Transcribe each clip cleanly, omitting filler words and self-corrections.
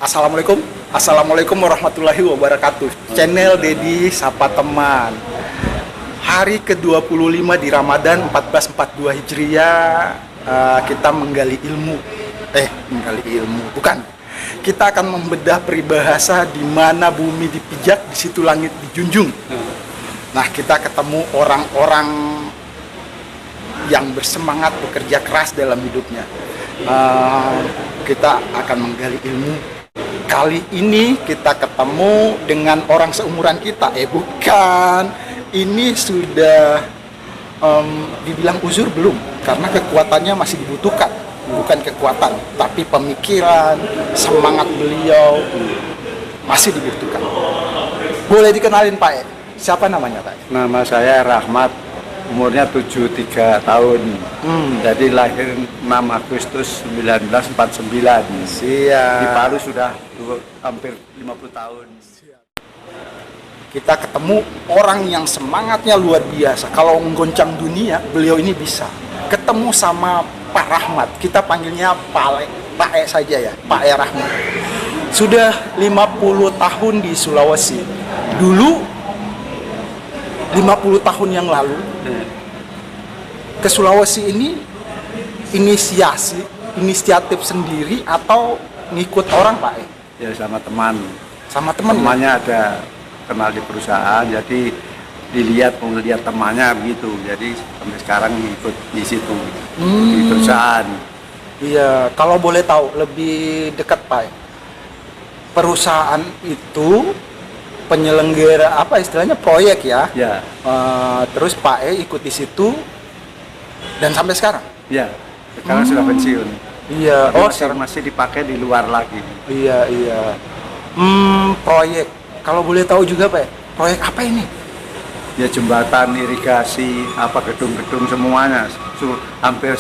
Assalamualaikum. Assalamualaikum warahmatullahi wabarakatuh. Channel Dedi Sapa Teman. Hari ke-25 di Ramadan 1442 Hijriah, kita menggali ilmu. Bukan. Kita akan membedah peribahasa di mana bumi dipijak, di situ langit dijunjung. Nah, kita ketemu orang-orang yang bersemangat bekerja keras dalam hidupnya. Kita akan menggali ilmu. Kali ini kita ketemu dengan orang seumuran kita. Bukan. Ini sudah dibilang uzur belum, karena kekuatannya masih dibutuhkan. Bukan kekuatan, tapi pemikiran, semangat beliau masih dibutuhkan. Boleh dikenalin Pak? Siapa namanya Pak? Nama saya Rahmat, umurnya 73 tahun. Jadi lahir 6 Agustus 1949. Siap. Di Palu sudah hampir 50 tahun. Kita ketemu orang yang semangatnya luar biasa. Kalau menggoncang dunia, beliau ini bisa. Ketemu sama Pak Rahmat, kita panggilnya Pak E saja ya, Pak E Rahmat. Sudah 50 tahun di Sulawesi. Dulu 50 tahun yang lalu ke Sulawesi ini inisiatif sendiri atau ngikut orang Pak E? Ya sama teman. Sama teman. Temannya ada kenal di perusahaan, jadi dilihat temannya begitu. Jadi sampai sekarang ikut di situ di perusahaan. Iya, kalau boleh tahu lebih dekat Pak, perusahaan itu penyelenggara apa istilahnya proyek ya? Ya. Terus Pak ikut di situ dan sampai sekarang? Ya. Sekarang sudah pensiun. Iya. Tapi masih dipakai di luar lagi. Iya. Proyek. Kalau boleh tahu juga Pak, proyek apa ini? Ya jembatan, irigasi, apa gedung-gedung semuanya. Hampir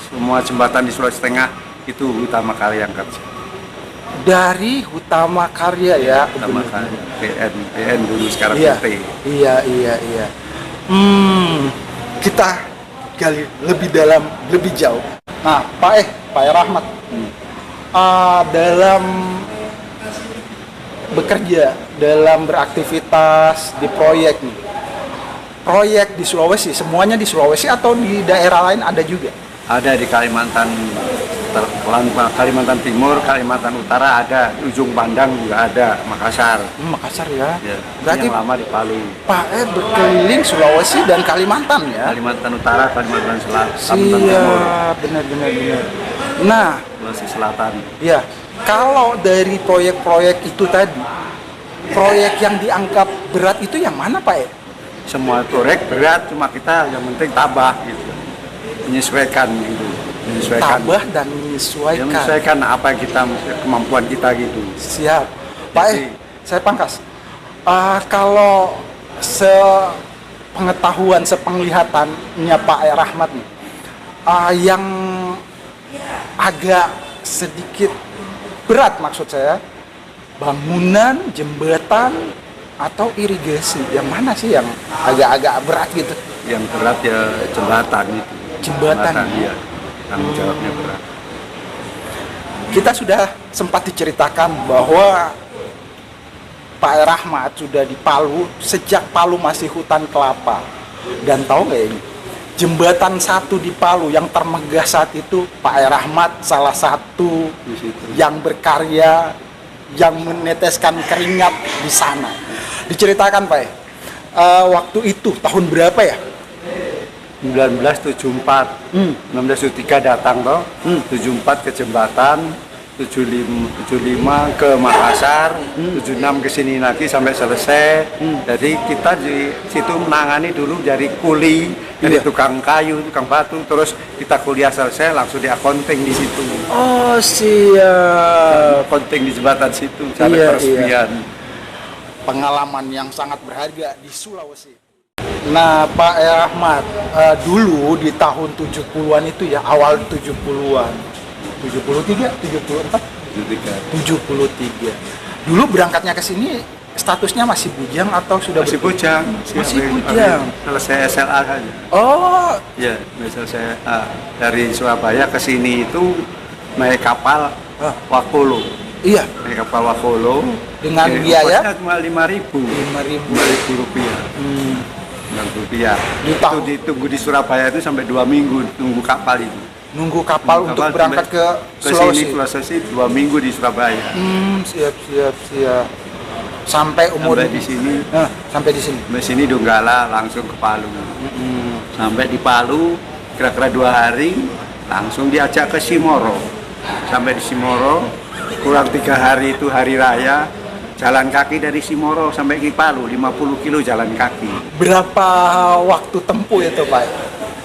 semua jembatan di Sulawesi Tengah itu Hutama Karya yang kerja. Dari Hutama Karya ya. Hutama Karya, BN dulu sekarang iya. PT. Iya. Kita gali lebih dalam, lebih jauh. Nah, Pak Rahmat, dalam bekerja, dalam beraktivitas di proyek nih. Proyek di Sulawesi, semuanya di Sulawesi atau di daerah lain ada juga? Ada di Kalimantan Timur, Kalimantan Utara ada, Ujung Pandang juga ada, Makassar. Makassar ya. Berarti yang lama di Palu. Pak berkeliling Sulawesi dan Kalimantan ya? Kalimantan Utara, Kalimantan Selatan, Kalimantan Timur. Benar. Nah, Sulawesi Selatan. Ya, kalau dari proyek-proyek itu tadi, proyek yang dianggap berat itu yang mana Pak? Semua proyek berat, cuma kita yang penting tabah gitu, menyesuaikan gitu, tabah dan menyesuaikan. Menyesuaikan apa yang kemampuan kita gitu. Siap, Pak. Saya pangkas. Kalau sepengetahuan, sepenglihatannya Pak Rahmat nih, yang agak sedikit berat maksud saya, bangunan, jembatan, atau irigasi, yang mana sih yang agak-agak berat gitu? Yang berat ya jembatan itu. Jembatan ya, tanggung jawabnya berat. Kita sudah sempat diceritakan bahwa Pak Rahmat sudah di Palu sejak Palu masih hutan kelapa. Dan tahu nggak ini? Jembatan satu di Palu yang termegah saat itu Pak Rahmat salah satu yang berkarya, yang meneteskan keringat di sana. Diceritakan Pak, waktu itu tahun berapa ya? 1974, 1973 datang toh, 74 ke jembatan, 75 ke Makassar, 76 ke sini lagi sampai selesai. Jadi kita di situ menangani dulu dari kuli, dari tukang kayu, tukang batu, terus kita kuliah selesai langsung di accounting di situ. Oh siap. Accounting di jembatan situ sampai peresmian. Pengalaman yang sangat berharga di Sulawesi. Nah Pak Rahmat, dulu di tahun 70-an itu ya, awal 70-an, 73, 74? 73. Dulu berangkatnya ke sini statusnya masih bujang atau sudah masih bujang? Masih bujang. Selesai SLA saja. Oh. Ya, selesai dari Surabaya ke sini itu naik kapal Wakulu. Iya. Naik kapal Wafolo. Dengan biaya? Ongkosnya cuma 5.000. 5.000 rupiah. 5.000 rupiah. Di Itu ditunggu di Surabaya itu sampai 2 minggu nunggu kapal itu. Nunggu kapal Nunggu untuk kapal berangkat ke sini Sulawesi. Sulawesi 2 minggu di Surabaya. Siap. Sampai umur Sampai di sini. sampai di sini. Sampai sini Donggala langsung ke Palu. Sampai di Palu kira-kira 2 hari langsung diajak ke Simoro. Sampai di Simoro kurang 3 hari itu hari raya, jalan kaki dari Simoro sampai ke Palu 50 kilo jalan kaki. Berapa waktu tempuh itu, Pak?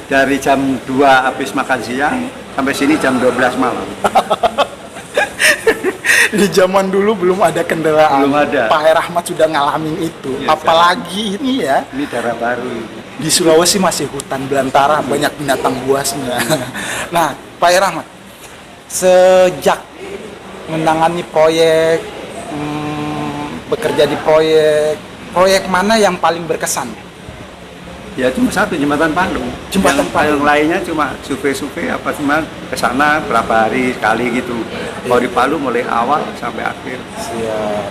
Dari jam 2 habis makan siang sampai sini jam 12 malam. Di zaman dulu belum ada kendaraan. Belum ada. Pak Rahmat sudah ngalamin itu. Iya, Apalagi ini ya, Ini daerah baru. di Sulawesi masih hutan belantara, banyak binatang buasnya. Nah, Pak Rahmat, sejak menangani proyek, bekerja di proyek mana yang paling berkesan? Ya cuma satu, Jembatan Palu. Jembatan Palu. Yang lainnya cuma survei apa cuma ke sana berapa hari sekali gitu. Kalau di Palu mulai awal sampai akhir. Siap.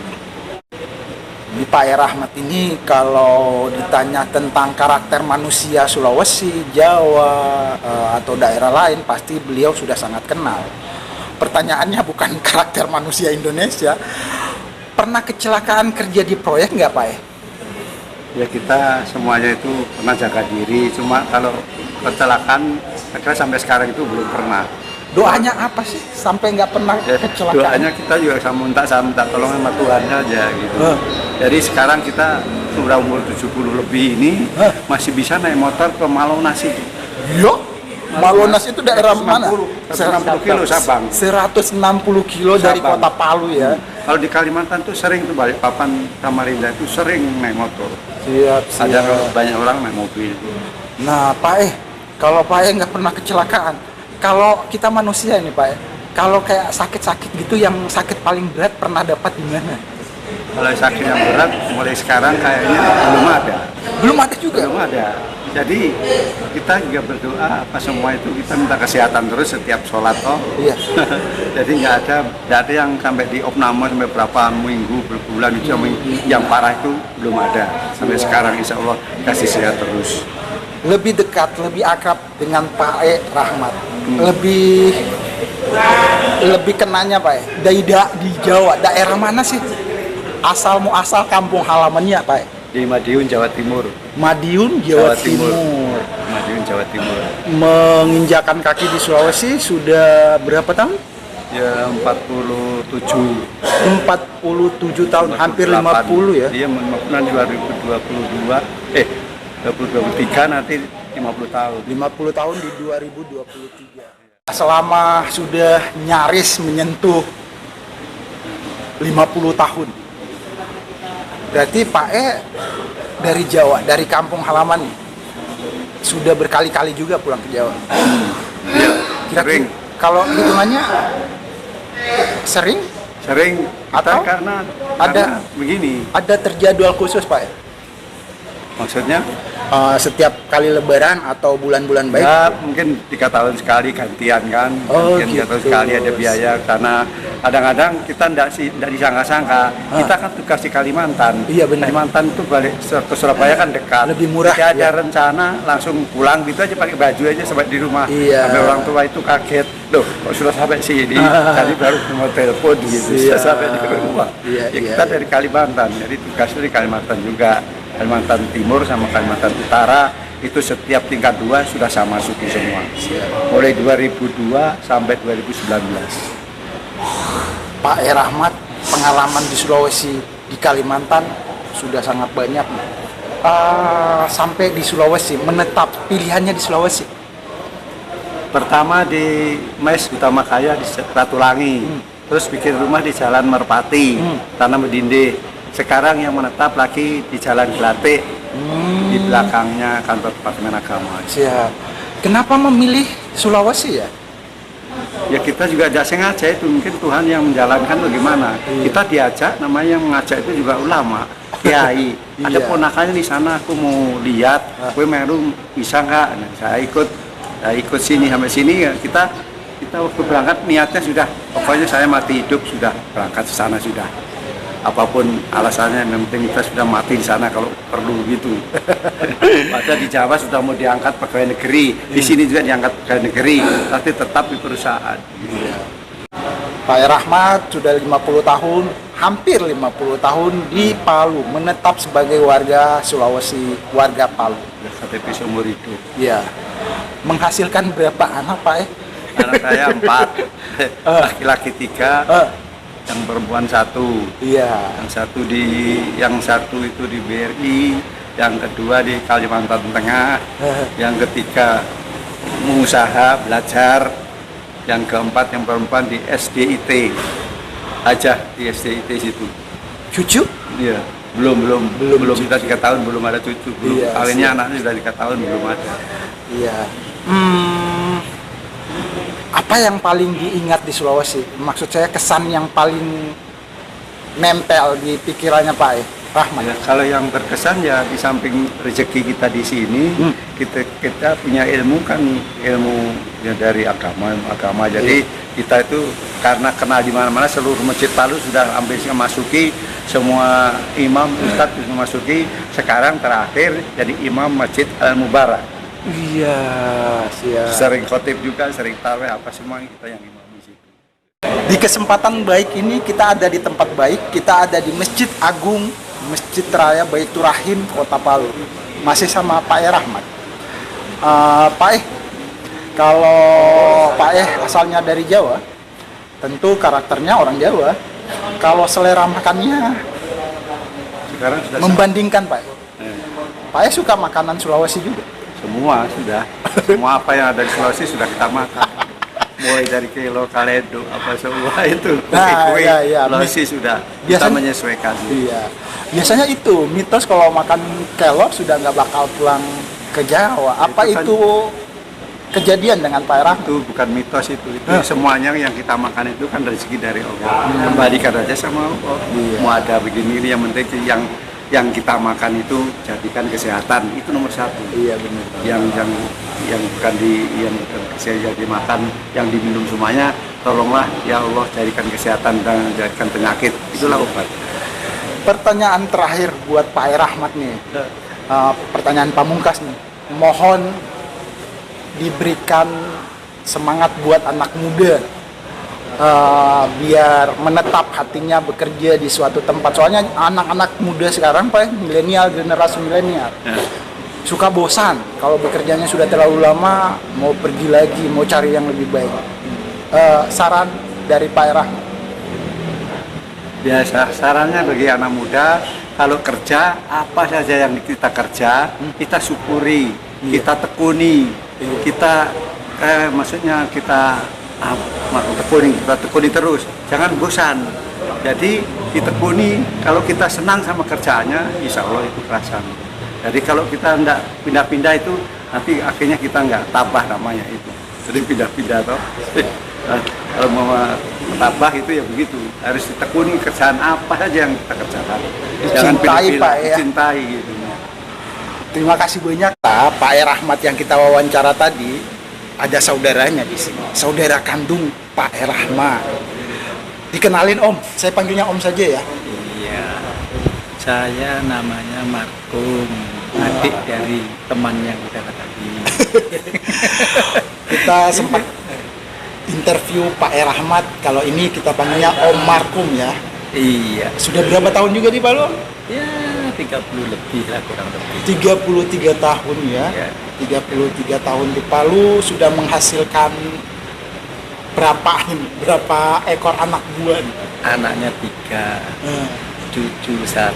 Di Pak Rahmat ini kalau ditanya tentang karakter manusia Sulawesi, Jawa, atau daerah lain, pasti beliau sudah sangat kenal. Pertanyaannya bukan karakter manusia Indonesia. Pernah kecelakaan kerja di proyek nggak, Pak? Ya kita semuanya itu pernah jaga diri, cuma kalau kecelakaan akhirnya sampai sekarang itu belum pernah. Doanya apa sih sampai nggak pernah Ya, kecelakaan? doanya kita juga saya minta tolong sama Tuhan aja gitu. Jadi sekarang kita sudah umur 70 lebih ini masih bisa naik motor ke Malonas itu. Yo, Malonas itu daerah mana? 160 kilo Sabang. 160 kilo dari Sabang. kota Palu ya. Kalau di Kalimantan tuh sering tuh Balikpapan, Samarinda itu sering naik motor. Siap, Ada banyak orang naik mobil. Nah, Pak kalau Pak nggak pernah kecelakaan, kalau kita manusia ini Pak kalau kayak sakit-sakit gitu, yang sakit paling berat pernah dapat di mana? Kalau sakit yang berat mulai sekarang kayaknya belum ada. Belum ada juga. Belum ada. Jadi kita juga berdoa apa semua itu kita minta kesehatan terus setiap sholat toh. Iya. Jadi nggak ada yang sampai di opname sampai berapa minggu berbulan itu yang parah itu belum ada sampai sekarang insya Allah kasih sehat terus. Lebih dekat, lebih akrab dengan Pak Rahmat. Lebih kenanya Pak di Jawa, daerah mana sih? Asal kampung halamannya Pak? Di Madiun, Jawa Timur. Madiun, Jawa Timur. Madiun, Jawa Timur. Menginjakan kaki di Sulawesi sudah berapa tahun? Ya 47. 47 tahun, hampir 50 ya. Iya, nanti 2023 nanti 50 tahun. 50 tahun di 2023. Selama sudah nyaris menyentuh 50 tahun. Berarti Pak dari Jawa, dari kampung halaman sudah berkali-kali juga pulang ke Jawa. Iya, sering. Kalau hitungannya sering Atau karena karena begini. Ada terjadwal khusus Pak? Maksudnya? Setiap kali Lebaran atau bulan-bulan baik? Ya, mungkin 3 tahun sekali gantian kan. Mungkin 3 tahun sekali ada biaya karena kadang-kadang kita tidak disangka-sangka. Kita kan tugas di Kalimantan. Iya benar. Kalimantan itu balik ke Surabaya kan dekat. Lebih murah. Jadi ada rencana langsung pulang gitu aja pakai baju aja sampai di rumah. Iya. Sampai orang tua itu kaget. Loh, kok sudah sampai sini? Tadi baru mau telepon gitu. Iya. Sudah sampai di rumah. Iya, Kita dari Kalimantan. Jadi tugasnya di Kalimantan juga. Kalimantan Timur sama Kalimantan Utara itu setiap tingkat 2 sudah sama suku semua. Mulai 2002 sampai 2019. Pak Rahmat, pengalaman di Sulawesi, di Kalimantan sudah sangat banyak. Sampai di Sulawesi, menetap pilihannya di Sulawesi. Pertama di Mes Utama Kaya di Ratulangi, terus bikin rumah di Jalan Merpati, Tanah Medinde. Sekarang yang menetap lagi di Jalan Glatik, di belakangnya kantor Departemen Agama. Siap. Kenapa memilih Sulawesi ya? Ya kita juga tidak sengaja itu, mungkin Tuhan yang menjalankan bagaimana. Kita diajak, namanya yang mengajak itu juga ulama, kiai. Ada ponakannya di sana, aku mau lihat, gue Meru bisa nggak? Nah, saya ikut sini sampai sini ya kita kita waktu berangkat niatnya sudah, pokoknya saya mati hidup sudah berangkat ke sana sudah. Apapun alasannya, yang penting kita sudah mati di sana kalau perlu gitu. Padahal di Jawa sudah mau diangkat pegawai negeri, di sini juga diangkat pegawai negeri, tapi tetap di perusahaan. Pak Rahmat sudah 50 tahun, hampir 50 tahun di Palu, menetap sebagai warga Sulawesi, warga Palu. KTP seumur hidup. Iya. Menghasilkan berapa anak, Pak? Anak saya 4, laki-laki 3, yang perempuan 1. Iya. Yang satu itu di BRI, yang kedua di Kalimantan Tengah, yang ketiga mengusaha belajar, yang keempat yang perempuan di SDIT aja, di SDIT situ. Cucu? Iya, belum sudah 3 tahun belum ada cucu. Belum. Iya, Kawinnya anaknya sudah 3 tahun belum ada. Iya. Apa yang paling diingat di Sulawesi? Maksud saya kesan yang paling nempel di pikirannya Pak Rahmat. Ya, kalau yang berkesan ya di samping rezeki kita di sini, kita punya ilmu kan, ilmu ya dari agama. Jadi kita itu karena kenal di mana-mana, seluruh masjid Palu sudah hampir memasuki, semua imam ustadz sudah memasuki. Sekarang terakhir jadi imam Masjid Al Mubarak. Iya, siap. Sering khotib juga, sering tarawih, apa semua kita yang imam di situ. Di kesempatan baik ini kita ada di tempat baik, kita ada di Masjid Agung, Masjid Raya Baitur Rahim, Kota Palu. Masih sama Pak Rahmat. Pak kalau Pak asalnya dari Jawa, tentu karakternya orang Jawa. Kalau selera makannya Sekarang sudah membandingkan Pak Pak suka makanan Sulawesi juga? semua sudah, semua apa yang ada di Sulawesi sudah kita makan. Mulai dari kilo kaledo apa semua itu kue-kue Sulawesi sudah kita menyesuaikan. Iya. Biasanya itu mitos kalau makan kelor sudah nggak bakal pulang ke Jawa. Apa itu kejadian dengan Pak Rahmat? Itu bukan mitos itu semuanya yang kita makan itu kan rezeki dari Allah. Kembalikan aja sama Allah. Mau ada begini, yang penting yang kita makan itu jadikan kesehatan, itu nomor 1. Iya benar. Yang bukan kesehatan dimakan, yang diminum semuanya, tolonglah ya Allah jadikan kesehatan dan jadikan penyakit, itulah obat. Pertanyaan terakhir buat Pak Rahmat nih, pertanyaan pamungkas nih, mohon diberikan semangat buat anak muda. Biar menetap hatinya bekerja di suatu tempat. Soalnya anak-anak muda sekarang Pak, milenial, generasi milenial suka bosan kalau bekerjanya sudah terlalu lama, mau pergi lagi, mau cari yang lebih baik. Saran dari Pak Rahmat? Biasa sarannya bagi anak muda, kalau kerja apa saja yang kita kerja, kita syukuri, kita tekuni, kita maksudnya kita tekuni terus, jangan bosan. Jadi ditekuni, kalau kita senang sama kerjaannya, insya Allah itu terasa. Jadi kalau kita tidak pindah-pindah itu, nanti akhirnya kita nggak tabah namanya itu. Jadi pindah-pindah toh. Kalau mau tabah itu ya begitu, harus ditekuni kerjaan apa saja yang kita kerjakan. Jangan pindah-pindah, dicintai gitu. Terima kasih banyak Pak Rahmat yang kita wawancara tadi. Ada saudaranya di sini, saudara kandung Pak Rahmat. Dikenalin Om, saya panggilnya Om saja ya. Iya, saya namanya Markum, adik dari teman yang udah tadi. Kita sempat interview Pak Rahmat, kalau ini kita panggilnya Om Markum ya. Iya. Sudah berapa tahun juga di Palu? Ya, 30 lebih lah kurang lebih. 33 tahun ya. Iya. 33 tahun di Palu sudah menghasilkan berapa ekor anak buah? Anaknya 3, cucu 1.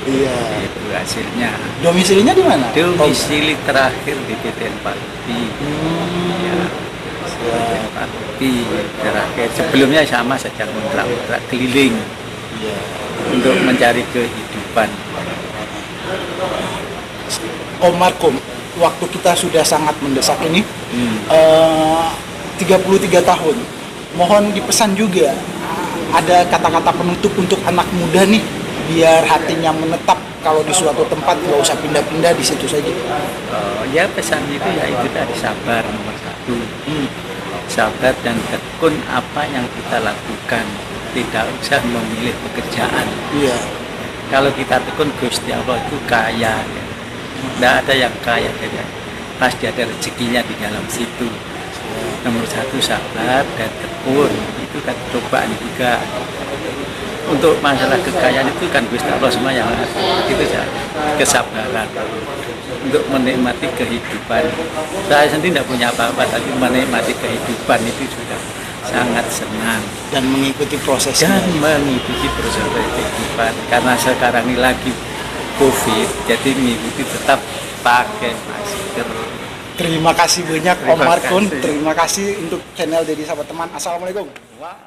Iya. Itu hasilnya. Domisilinya di mana? Domisili terakhir di PTN Pati. Ya. Pati terakhir. Sebelumnya sama saja kontrak keliling. Iya. Untuk mencari kehidupan. Om Markum, waktu kita sudah sangat mendesak ini, 33 tahun. Mohon dipesan juga, ada kata-kata penutup untuk anak muda nih, biar hatinya menetap kalau di suatu tempat, nggak usah pindah-pindah, di situ saja. Ya pesan itu ya itu tadi, sabar nomor 1. sabar dan tekun apa yang kita lakukan, tidak usah memilih pekerjaan. Iya. Kalau kita tekun, Gusti Allah itu kaya, tidak ada yang kaya, jadi pasti ada rezekinya di dalam situ. Nomor satu sabar dan tekun, itu kan cobaan juga. Untuk masalah kekayaan itu kan Gusti Allah semua yang itu saja, kesabaran untuk menikmati kehidupan. Saya sendiri tidak punya apa-apa, tapi menikmati kehidupan itu sudah sangat senang Dan mengikuti prosesnya. dan mengikuti proses kehidupan. Karena sekarang ini lagi COVID, jadi mengikuti tetap pakai masker. Terima kasih banyak Om Terima Markun. kasih. Terima kasih untuk channel Dedi Sahabat Teman. Assalamualaikum. Wah.